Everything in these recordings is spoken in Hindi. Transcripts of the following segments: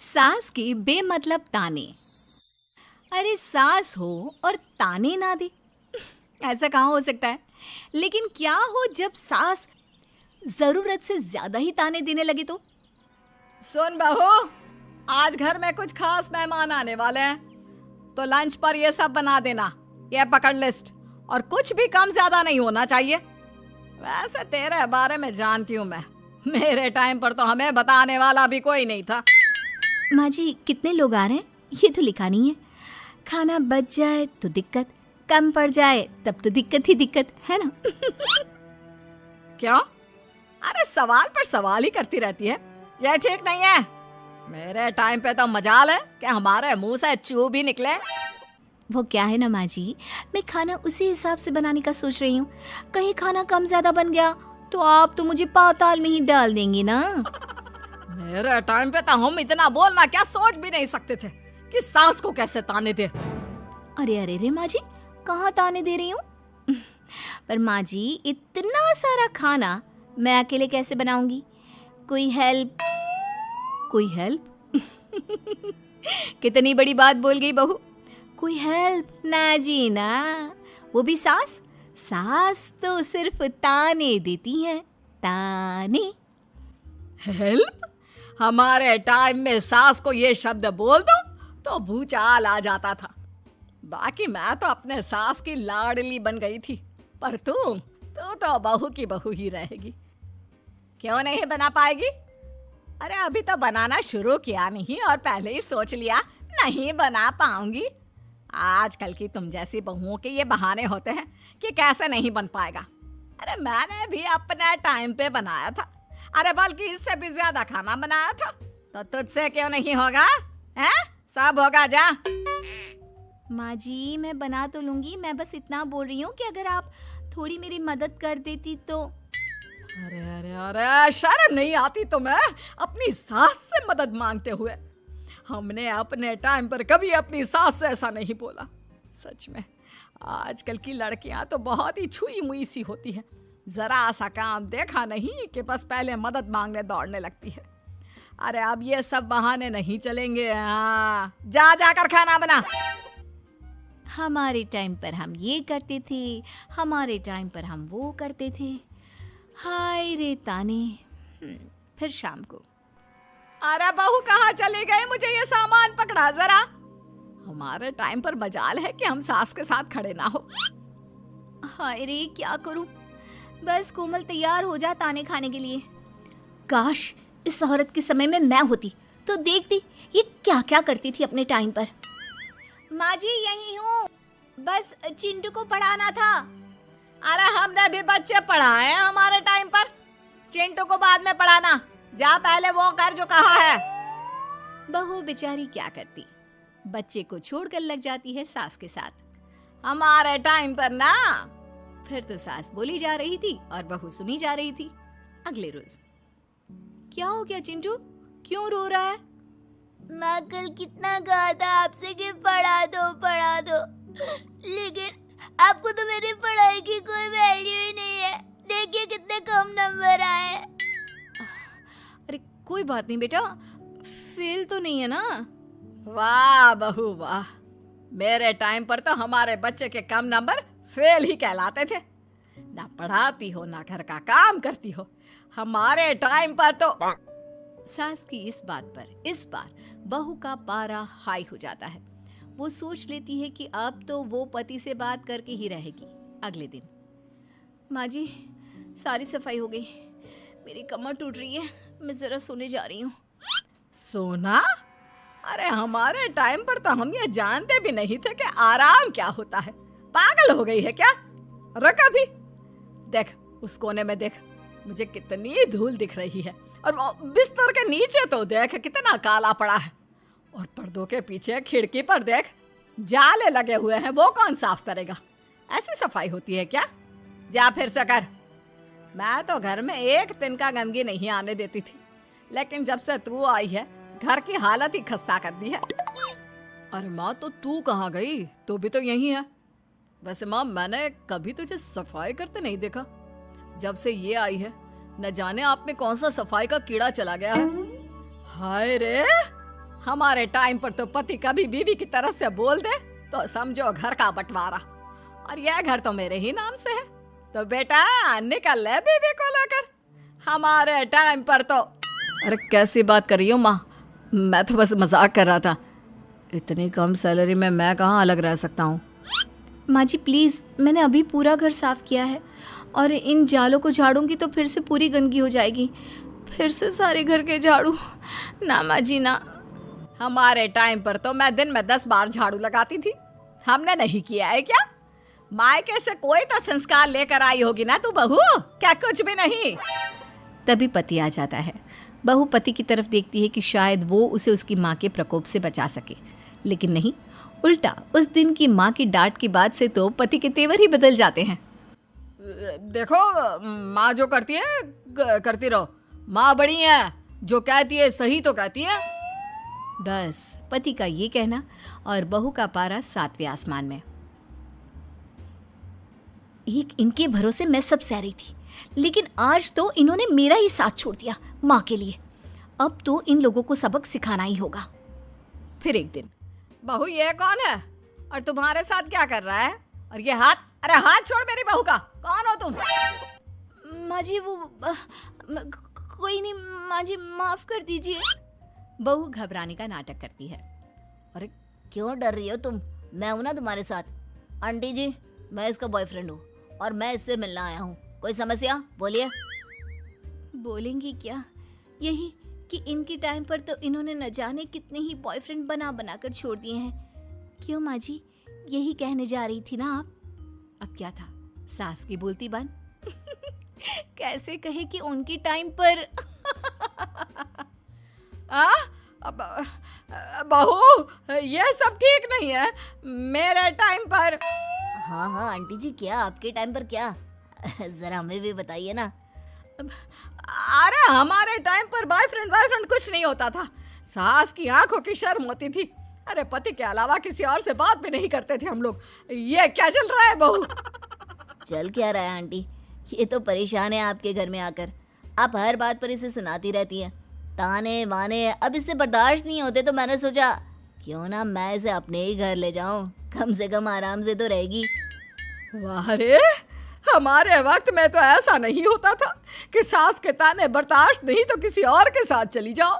सास के बेमतलब ताने। अरे सास हो और ताने ना दे, ऐसा कहाँ हो सकता है। लेकिन क्या हो जब सास जरूरत से ज्यादा ही ताने देने लगे तो। सुन बहू, आज घर में कुछ खास मेहमान आने वाले हैं, तो लंच पर ये सब बना देना। ये पकड़ लिस्ट, और कुछ भी कम ज्यादा नहीं होना चाहिए। वैसे तेरे बारे में जानती हूँ मैं, मेरे टाइम पर तो हमें बताने वाला भी कोई नहीं था। माँ जी कितने लोग आ रहे हैं ये तो लिखा नहीं है। खाना बच जाए तो दिक्कत, कम पड़ जाए तब तो दिक्कत ही दिक्कत है ना। क्यों? अरे सवाल पर सवाल ही करती रहती है, ये ठीक नहीं है। मेरे टाइम पे तो मजाल है कि हमारे मुंह से चू भी निकले। वो क्या है ना माँ जी, मैं खाना उसी हिसाब से बनाने का सोच रही हूँ। कहीं खाना कम ज्यादा बन गया तो आप तो मुझे पाताल में ही डाल देंगी ना। मेरे टाइम पे तो हम इतना बोलना क्या सोच भी नहीं सकते थे कि सास को कैसे ताने दे। अरे अरे रे माँ जी, कहाँ ताने दे रही हूँ। पर माँ जी इतना सारा खाना मैं अकेले कैसे बनाऊंगी। कोई हेल्प, कोई हेल्प। कितनी बड़ी बात बोल गई बहू। कोई हेल्प ना जी ना, वो भी सास। सास तो सिर्फ ताने देती है, ताने। हेल्प? हमारे टाइम में सास को ये शब्द बोल दो तो भूचाल आ जाता था। बाकी मैं तो अपने सास की लाडली बन गई थी, पर तू तो बहू की बहू ही रहेगी। क्यों नहीं बना पाएगी? अरे अभी तो बनाना शुरू किया नहीं और पहले ही सोच लिया नहीं बना पाऊंगी। आजकल की तुम जैसी बहुओं के ये बहाने होते हैं कि कैसे नहीं बन पाएगा। अरे मैंने भी अपने टाइम पे बनाया था, अरे बल्कि इससे भी ज्यादा खाना बनाया था, तो तुझसे क्यों नहीं होगा? हैं? सब होगा जा। माँ जी मैं बना तो लूंगी, मैं बस इतना बोल रही हूँ कि अगर आप थोड़ी मेरी मदद कर देती तो। अरे अरे अरे, शर्म नहीं आती तुम्हें अपनी सास से मदद मांगते हुए? हमने अपने टाइम पर कभी अपनी सास से ऐसा नहीं बोला। सच में आजकल की लड़कियां तो बहुत ही छुई मुई सी होती हैं। जरा सा काम देखा नहीं कि बस पहले मदद मांगने दौड़ने लगती है। अरे अब ये सब बहाने नहीं चलेंगे। हाँ, जा जाकर खाना बना। हमारे टाइम पर हम ये करते थे, हमारे टाइम पर हम वो करते थे। हाय रे ताने। फिर शाम को। अरे बहू कहाँ चले गए? मुझे ये सामान पकड़ा जरा। हमारे टाइम पर मजाल है कि हम सास के साथ खड़े ना हो। हाय रे क्या करूं, बस कोमल तैयार हो जा ताने खाने के लिए। काश इस औरत के समय में मैं होती तो देखती ये क्या क्या करती थी अपने टाइम पर। माँ जी यही हूँ, बस चिंटू को पढ़ाना था। अरे हमने भी बच्चे पढ़ाए हैं हमारे टाइम पर, चिंटू को बाद में पढ़ाना। जा पहले वो कर जो कहा है। बहू बेचारी क्या करती, बच्चे को छोड़कर लग जाती है सास के साथ। हमारे टाइम पर ना। फिर तो सास बोली जा रही थी और बहू सुनी जा रही थी। अगले रोज। क्या हो गया चिंटू, क्यों रो रहा है? मैं कल कितना कहा था आपसे कि पढ़ा दो, लेकिन आपको तो मेरी पढ़ाई की कोई वैल्यू ही नहीं है। देखिए कितने कम नंबर आए। अरे कोई बात नहीं बेटा, फेल तो नहीं है ना। वाह बहू वाह, मेरे टाइम पर तो हमारे बच्चे के कम नंबर फेल ही कहलाते थे। ना पढ़ाती हो ना घर का काम करती हो। हमारे टाइम पर तो। सास की इस बात पर इस बार बहू का पारा हाई हो जाता है। वो सोच लेती है कि अब तो वो पति से बात करके ही रहेगी। अगले दिन। माँ जी सारी सफाई हो गई, मेरी कमर टूट रही है, मैं जरा सोने जा रही हूँ। सोना? अरे हमारे टाइम पर तो हम ये जानते भी नहीं थे कि आराम क्या होता है। पागल हो गई है क्या? रुक अभी, देख उस कोने में देख, मुझे कितनी धूल दिख रही है। और बिस्तर के नीचे तो देख कितना काला पड़ा है। और पर्दों के पीछे खिड़की पर देख जाले लगे हुए हैं, वो कौन साफ करेगा? ऐसी सफाई होती है क्या? जा फिर से कर। मैं तो घर में एक दिन का गंदगी नहीं आने देती थी, लेकिन जब से तू आई है घर की हालत ही खस्ता कर दी है। अरे माँ, तो तू कहाँ गई? तू भी तो यही है। वैसे माँ, मैंने कभी तुझे सफाई करते नहीं देखा। जब से ये आई है न जाने आप में कौन सा सफाई का कीड़ा चला गया है। हाय रे, हमारे टाइम पर तो पति कभी बीवी की तरफ से बोल दे तो समझो घर का बंटवारा, और यह घर तो मेरे ही नाम से है। तो बेटा निकल ले बीवी को लेकर। हमारे टाइम पर तो। अरे कैसी बात कर रही हो माँ, मैं तो बस मजाक कर रहा था। इतनी कम सैलरी में मैं कहाँ अलग रह सकता हूँ। माँ जी प्लीज़, मैंने अभी पूरा घर साफ किया है और इन जालों को झाड़ूंगी तो फिर से पूरी गंदगी हो जाएगी, फिर से सारे घर के झाड़ू। ना माँ जी ना। हमारे टाइम पर तो मैं दिन में 10 बार झाड़ू लगाती थी, हमने नहीं किया है क्या? मायके से कोई तो संस्कार लेकर आई होगी ना तू बहू, क्या कुछ भी नहीं। तभी पति आ जाता है। बहू पति की तरफ देखती है कि शायद वो उसे उसकी माँ के प्रकोप से बचा सके, लेकिन नहीं, उल्टा उस दिन की माँ की डांट की बात से तो पति के तेवर ही बदल जाते हैं। देखो माँ जो करती है करती रहो, माँ बड़ी है, जो कहती है सही तो कहती है। बस पति का ये कहना और बहू का पारा 7वें आसमान में। एक इनके भरोसे मैं सब सह रही थी, लेकिन आज तो इन्होंने मेरा ही साथ छोड़ दिया माँ के लिए। अब तो इन लोगों को सबक सिखाना ही होगा। फिर एक दिन, बहू ये कौन है और तुम्हारे साथ क्या कर रहा है? और ये हाथ, अरे हाथ छोड़ मेरी बहू का, कौन हो तुम? माँ जी वो कोई नहीं माँ जी, माफ कर दीजिए। बहू घबराने का नाटक करती है। अरे क्यों डर रही हो तुम? मैं हूं ना तुम्हारे साथ। आंटी जी, मैं इसका बॉयफ्रेंड हूँ और मैं इससे मिलना आया हूँ। कोई समस्या? बोलिए। बोलेंगी क्या? यही कि इनके टाइम पर तो इन्होंने न जाने कितने ही बॉयफ्रेंड बना बना कर छोड़ दिए हैं। क्यों माँ जी, यही कहने जा रही थी ना आप? अब क्या था, सास की बोलती बन। कैसे कहे कि उनके टाइम पर। बहू ये सब ठीक नहीं है। मेरे टाइम पर। हाँ हाँ आंटी जी, क्या आपके टाइम पर क्या? जरा हमें भी बताइए ना। अरे हमारे टाइम पर बॉयफ्रेंड कुछ नहीं होता था। सास की आंखों की शर्म होती थी। अरे पति के अलावा किसी और से बात भी नहीं करते थे हम लोग। ये क्या चल रहा है बहू? चल क्या रहा है आंटी? ये तो परेशान है आपके घर में आकर। आप हर बात पर इसे सुनाती रहती हैं, ताने माने। अब इससे बर्दाश्त नहीं होते तो मैंने सोचा क्यों ना मैं इसे अपने ही घर ले जाऊं, कम से कम आराम से तो रहेगी। वाह रे, हमारे वक्त में तो ऐसा नहीं होता था कि सास के ताने बर्दाश्त नहीं तो किसी और के साथ चली जाओ।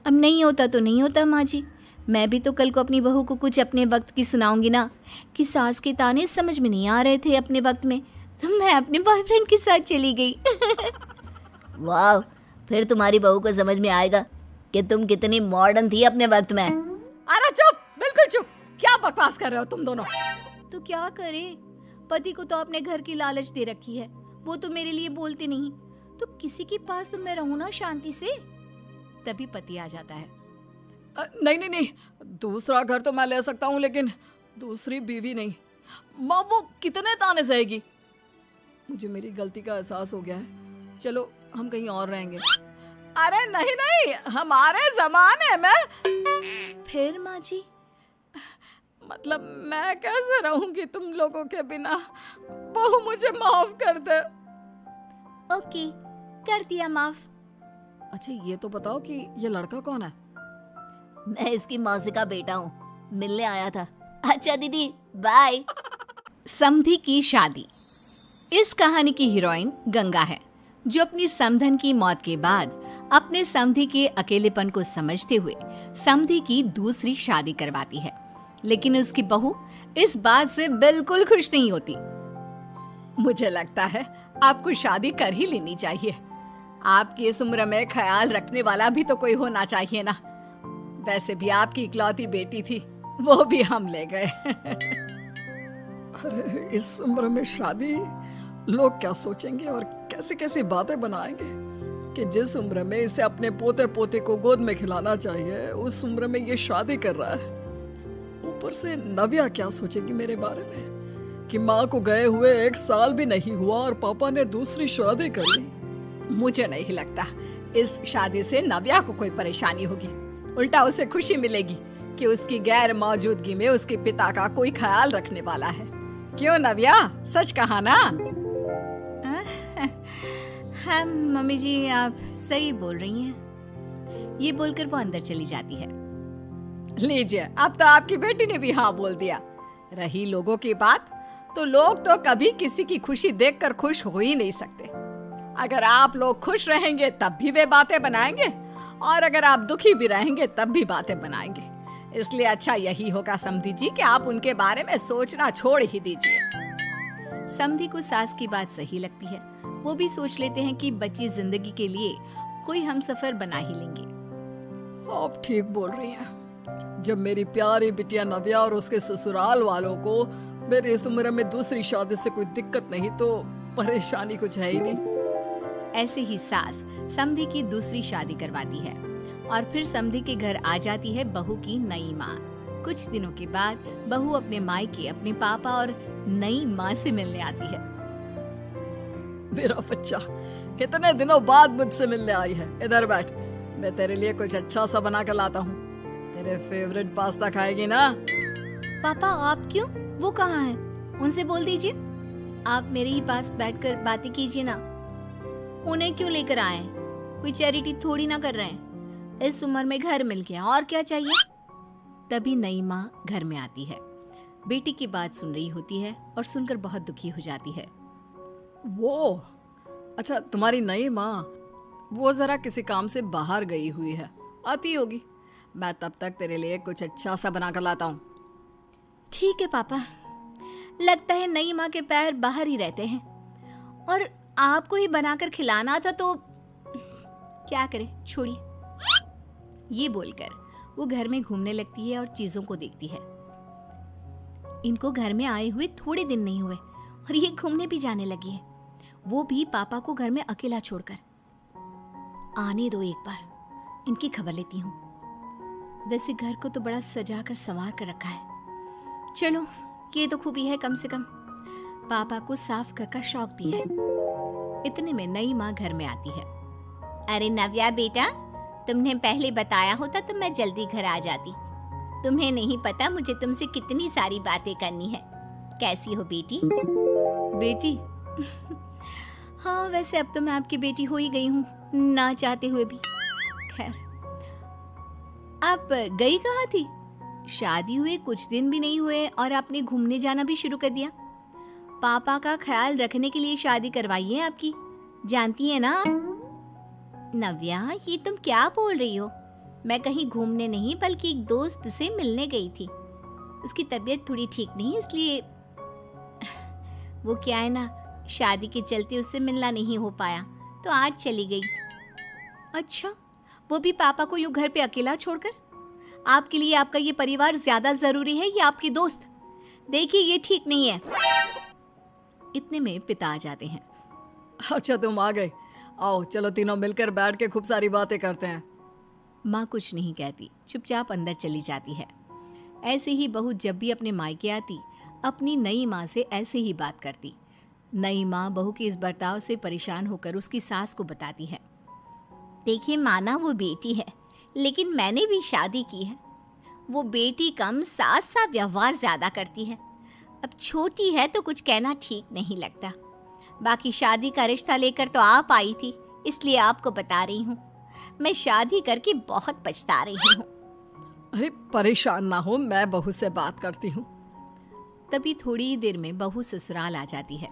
अब नहीं होता तो नहीं होता माँ जी। मैं भी तो कल को अपनी बहू को कुछ अपने वक्त की सुनाऊंगी ना, कि सास के ताने समझ में नहीं आ रहे थे अपने वक्त में, तो मैं अपने बॉयफ्रेंड के साथ चली गई। वाह, फिर तुम्हारी बहू को समझ में आएगा कि तुम कितनी मॉडर्न थी अपने वक्त में। अरे चुप, बिल्कुल चुप। क्या बकवास कर रहे हो तुम दोनों? तो क्या करे, पति को तो अपने घर की लालच दे रखी है, वो तो मेरे लिए बोलते नहीं, तो किसी के पास तो मैं रहूं ना शांति से। तभी पति आ जाता है। नहीं, दूसरा घर तो मैं ले सकता हूँ, लेकिन दूसरी बीवी नहीं। माँ वो कितने ताने सहेगी? मुझे मेरी गलती का एहसास हो गया है। चलो हम कहीं और रहेंगे। अरे नहीं, हमारे जमाने में। फिर माँ जी? मतलब मैं कैसे रहूंगी तुम लोगों के बिना? बहू मुझे माफ कर दे। ओके, कर दिया माफ। अच्छा ये तो बताओ कि ये लड़का कौन है? मैं इसकी मौसी का बेटा हूँ, मिलने आया था। अच्छा दीदी, बाय। समधी की शादी। इस कहानी की हीरोइन गंगा है, जो अपनी समधन की मौत के बाद अपने समधी के अकेलेपन को समझते हुए समधी की दूसरी शादी करवाती है। लेकिन उसकी बहू इस बात से बिल्कुल खुश नहीं होती। मुझे लगता है आपको शादी कर ही लेनी चाहिए। आपकी इस उम्र में ख्याल रखने वाला भी तो कोई होना चाहिए ना। वैसे भी आपकी इकलौती बेटी थी, वो भी हम ले गए। अरे इस उम्र में शादी, लोग क्या सोचेंगे और कैसे कैसे बातें बनाएंगे कि जिस उम्र में इसे अपने पोते पोते को गोद में खिलाना चाहिए, उस उम्र में ये शादी कर रहा है। ऊपर से नव्या क्या सोचेगी मेरे बारे में कि माँ को गए हुए 1 साल भी नहीं हुआ और पापा ने दूसरी शादी कर ली। मुझे नहीं लगता इस शादी से नव्या को कोई परेशानी होगी। उल्टा उसे खुशी मिलेगी कि उसकी गैर मौजूदगी में उसके पिता का कोई ख्याल रखने वाला है। क्यों नव्या, सच कहा ना? हाँ मम्मी जी, आप सही बोल रही हैं। ये बोलकर वो अंदर चली जाती है। लीजिए, अब तो आपकी बेटी ने भी हाँ बोल दिया। रही लोगों की बात, तो लोग तो कभी किसी की खुशी देखकर खुश हो ही नहीं सकते। अगर आप लोग खुश रहेंगे तब भी वे बातें बनाएंगे, और अगर आप दुखी भी रहेंगे तब भी बातें बनाएंगे। इसलिए अच्छा यही होगा समधी जी कि आप उनके बारे में सोचना छोड़ ही दीजिए। समधी को सास की बात सही लगती है। वो भी सोच लेते हैं कि बची जिंदगी के लिए कोई हमसफर बना ही लेंगे। आप ठीक बोल रही हैं। जब मेरी प्यारी बिटिया नव्या और उसके ससुराल वालों को मेरी इस उम्र में दूसरी शादी से कोई दिक्कत नहीं, तो परेशानी कुछ है ही नहीं। ऐसे ही सास समधी की दूसरी शादी करवाती है और फिर समधी के घर आ जाती है बहू की नई माँ। कुछ दिनों के बाद बहू अपने मायके अपने पापा और नई माँ से मिलने आती है। मेरा बच्चा कितने दिनों बाद मुझसे मिलने आई है। इधर बैठ, मैं तेरे लिए कुछ अच्छा सा बना कर लाता हूँ। तेरे फेवरेट पास्ता खाएगी ना? पापा आप क्यों? वो कहाँ है? उनसे बोल दीजिए। आप मेरे ही पास बैठकर बातें कीजिए ना। उन्हें क्यों लेकर आए? कोई चैरिटी थोड़ी ना कर रहे हैं। इस उम्र में घर मिल गया, और क्या चाहिए? तभी नई माँ घर में आती है। बेटी की बात सुन रही होती है और सुनकर बहुत दुखी हो जाती है। वो अच्छा, तुम्हारी नई माँ वो जरा किसी काम से बाहर गई हुई है, आती होगी। मैं तब तक तेरे लिए कुछ अच्छा सा बना कर लाता हूँ। ठीक है पापा। लगता है नई माँ के पैर बाहर ही रहते हैं, और आपको ही बनाकर खिलाना था तो क्या करे, छोड़िए। ये बोलकर वो घर में घूमने लगती है और चीजों को देखती है। इनको घर में आए हुए थोड़े दिन नहीं हुए और ये घूमने भी जाने लगी है, वो भी पापा को घर में अकेला छोड़कर। आने दो, एक बार इनकी खबर लेती हूँ। वैसे घर को तो बड़ा सजा कर संवार कर रखा है। चलो, ये तो खूबी है, कम से कम पापा को साफ कर का शौक भी है। इतने में नई माँ घर में आती है। अरे नव्या बेटा, तुमने पहले बताया होता तो मैं जल्दी घर आ जाती। तुम्हें नहीं पता मुझे तुमसे कितनी सारी बातें करनी है। कैसी हो बेटी? बेटी? हाँ, वैसे अब तो मैं आपकी बेटी हो ही गई हूँ, ना चाहते हुए भी। खैर, आप गई कहाँ थी? शादी हुए कुछ दिन भी नहीं हुए और आपने घूमने जाना भी शुरू कर दिया। पापा का ख्याल रखने के लिए शादी करवाई है आपकी, जानती है ना? नव्या, ये तुम क्या बोल रही हो? मैं कहीं घूमने नहीं बल्कि एक दोस्त से मिलने गई थी। उसकी तबीयत थोड़ी ठीक नहीं, इसलिए वो क्या है ना, शादी के चलते उससे मिलना नहीं हो पाया, तो आज चली गई। अच्छा, वो भी पापा को यूं घर पे अकेला छोड़कर? आपके लिए आपका ये परिवार ज्यादा जरूरी है या आपकी दोस्त? देखिए, ये ठीक नहीं है। इतने में पिता आ जाते हैं। अच्छा, तुम आ गए। आओ, चलो तीनों मिलकर बैठ के खूब सारी बातें करते हैं। माँ कुछ नहीं कहती, चुपचाप अंदर चली जाती है। ऐसे ही बहू जब भी अपने मायके आती, अपनी नई माँ से ऐसे ही बात करती। नई माँ बहू के इस बर्ताव से परेशान होकर उसकी सास को बताती है। देखिए, माना वो बेटी है, लेकिन मैंने भी शादी की है। वो बेटी कम, सास सा व्यवहार ज्यादा करती है। अब छोटी है तो कुछ कहना ठीक नहीं लगता। बाकी शादी का रिश्ता लेकर तो आप आई थी, इसलिए आपको बता रही हूँ। मैं शादी करके बहुत पछता रही हूँ। अरे परेशान ना हो, मैं बहू से बात करती हूँ। तभी थोड़ी ही देर में बहू ससुराल आ जाती है।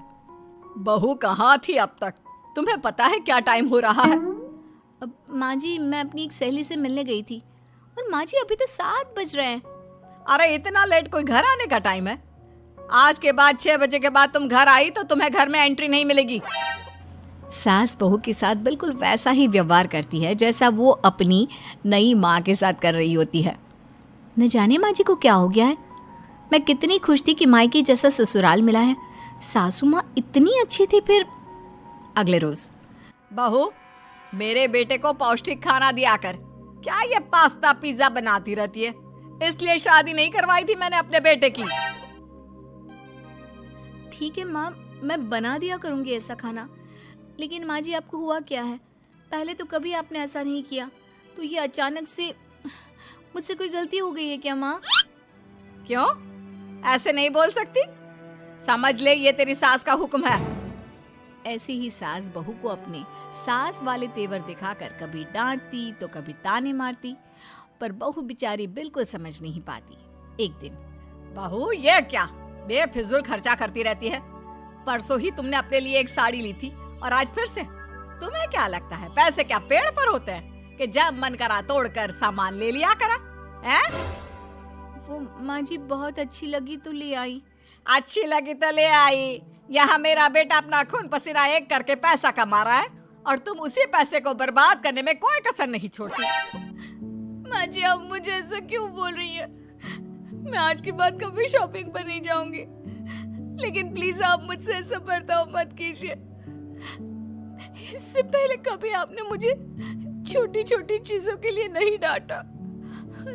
बहू कहाँ थी अब तक? तुम्हें पता है क्या टाइम हो रहा है? अब माँ जी, मैं अपनी एक सहेली से मिलने गई थी, और माँ जी अभी तो 7 बज रहे हैं। अरे इतना लेट कोई घर आने का टाइम है? आज के बाद 6 बजे के बाद तुम घर आई तो तुम्हें घर में एंट्री नहीं मिलेगी। सास बहू के साथ बिल्कुल वैसा ही व्यवहार करती है जैसा वो अपनी नई माँ के साथ कर रही होती है। न जाने माँ जी को क्या हो गया है। मैं कितनी खुश थी कि मायके जैसा ससुराल मिला है। सासू माँ इतनी अच्छी थी। फिर अगले रोज, बहू, मेरे बेटे को पौष्टिक खाना दिया कर। क्या ये पास्ता पिज्जा बनाती रहती है? इसलिए शादी नहीं करवाई थी मैंने अपने बेटे की। ठीक है माँ, मैं बना दिया करूँगी ऐसा खाना। लेकिन माँ जी, आपको हुआ क्या है? पहले तो कभी आपने ऐसा नहीं किया, तो ये अचानक से मुझसे कोई गलती हो गई है क्या माँ? क्यों? ऐसे नहीं बोल सकती। समझ ले, ये तेरी सास का हुक्म है। ऐसे ही सास बहू को अपने सास वाले तेवर दिखाकर कभी डांटती तो कभी ताने मारती, पर बहू बेचारी बिल्कुल समझ नहीं पाती। एक दिन, बहू ये क्या बेफिजूल खर्चा करती रहती है? परसों ही तुमने अपने लिए एक साड़ी ली थी और आज फिर से। तुम्हें क्या लगता है पैसे क्या पेड़ पर होते हैं कि जब मन करा तोड़कर सामान ले लिया करा? हैं? वो माँ जी बहुत अच्छी लगी तो ले आई। अच्छी लगी तो ले आई। यहाँ मेरा बेटा अपना खून पसीना एक करके पैसा कमा रहा है और तुम उसी पैसे को बर्बाद करने में कोई कसर नहीं छोड़ती। माँ जी आप मुझे ऐसा क्यों बोल रही है? मैं आज के बाद कभी शॉपिंग पर नहीं जाऊंगी, लेकिन प्लीज आप मुझसे ऐसा बर्ताव मत कीजिए। इससे पहले कभी आपने मुझे छोटी छोटी चीजों के लिए नहीं डांटा,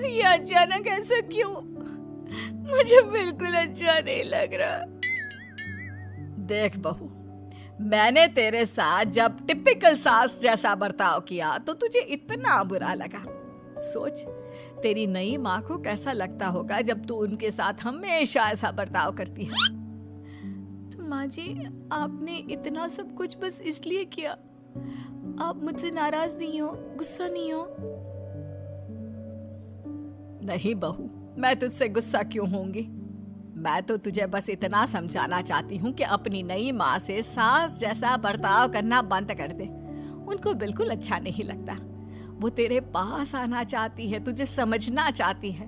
ये अचानक ऐसा क्यों? मुझे बिल्कुल अच्छा नहीं लग रहा। देख बहू, मैंने तेरे साथ जब टिपिकल सास जैसा बर्ताव किया तो तुझे इतना बुरा लगा। सोच तेरी नई माँ को कैसा लगता होगा जब तू उनके साथ हमेशा ऐसा बर्ताव करती है। तो माँ जी आपने इतना सब कुछ बस इसलिए किया? आप मुझसे नाराज नहीं हो, गुस्सा नहीं हो? नहीं बहू, मैं तुझसे गुस्सा क्यों होंगी? मैं तो तुझे बस इतना समझाना चाहती हूँ कि अपनी नई माँ से सास जैसा बर्ताव करना बंद कर दे। उनको बिल्कुल अच्छा नहीं लगता। वो तेरे पास आना चाहती है, तुझे समझना चाहती है,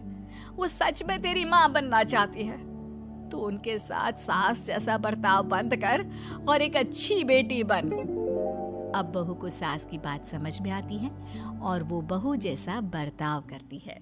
वो सच में तेरी माँ बनना चाहती है। तो उनके साथ सास जैसा बर्ताव बंद कर और एक अच्छी बेटी बन। अब बहू को सास की बात समझ में आती है और वो बहू जैसा बर्ताव करती है।